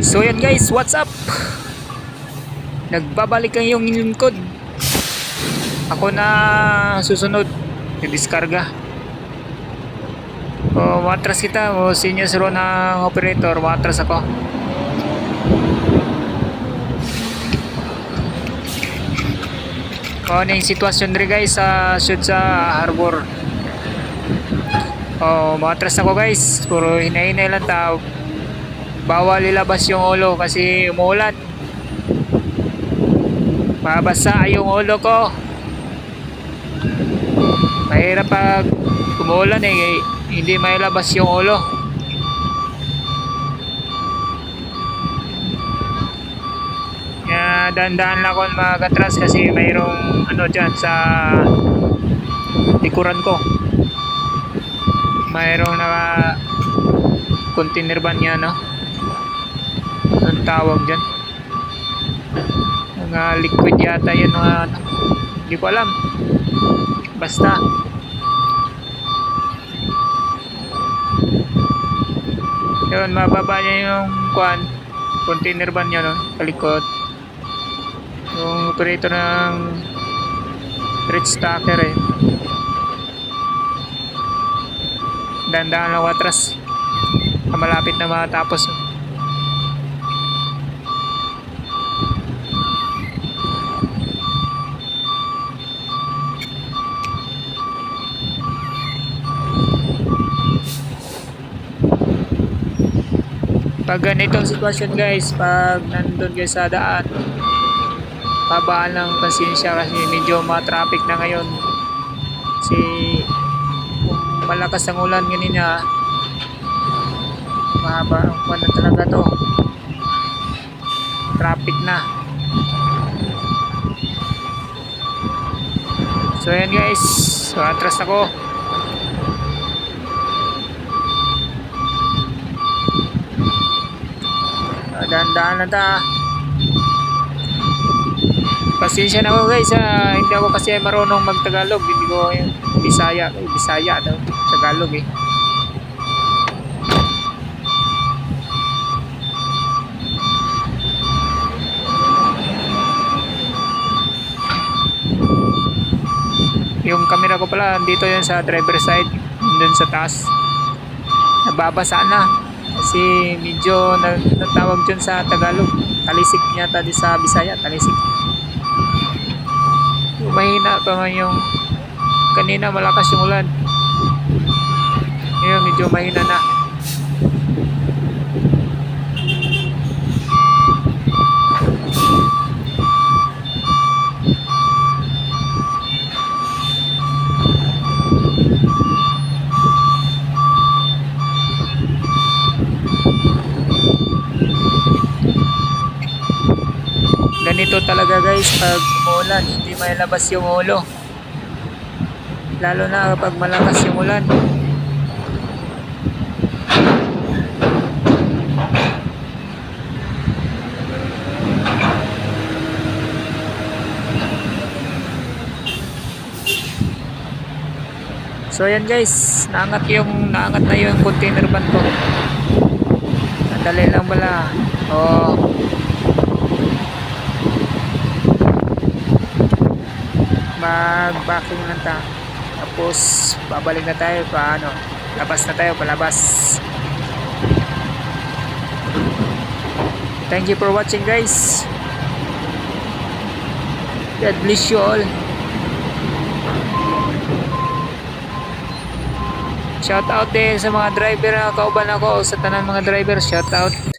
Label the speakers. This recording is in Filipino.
Speaker 1: So yan guys, what's up? Nagbabalik ang iyong lingkod. Ako na susunod. Diskarga. O matras kita. O senior zero ng operator. Matras ako. O ano yung sitwasyon rin guys sa shoot sa harbor. O matras ako guys. Puro hinahinay lang tao. Bawal ilabas yung ulo kasi umuulan. Mabasa yung ulo ko. Mahirap pag umuulan hindi mailabas yung ulo. Kaya dahan-dahan lang ako mag-atras kasi mayroong ano dyan sa likuran ko. Mayroong naka container van niya, no? Anong tawag dyan? Mga liquid yata yun, mga ano. Hindi ko alam. Basta yun, mababa niya yung container van niya, no? Kalikot. Yung operator ng bridge stacker dandahan lang watras. Malapit na matapos. Pag ganitong sitwasyon guys, pag nandun guys sa daan, babaan lang pasensya kasi medyo ma-traffic na ngayon. Kasi kung malakas ang ulan ganina, mahaba ang kuwan na talaga to. Traffic na. So ayan guys, so atras ako. Dahan-dahan lang ta. Pasensya na ako guys, hindi ako kasi marunong mag-Tagalog. Hindi ko yung Bisaya daw, Tagalog Yung camera ko pala dito yan sa driver side, dun sa taas. Nababasa na kasi medyo natawag dyan sa Tagalog. Talisik yata di sa Bisaya, talisik. Mahina pa man yung kanina, malakas yung ulan. Ngayon medyo mahina na. Ganito talaga guys pag umuulan, hindi mailabas yung ulo, lalo na kapag malakas yung ulan. So ayan guys, naangat na yung container van ko. Nadali lang pala. Mag-backing lang ta. Tapos babalik na tayo labas na tayo, palabas. Thank you for watching guys. God bless you all. Shout out din sa mga driver na kauban ako, sa tanan mga driver, shout out.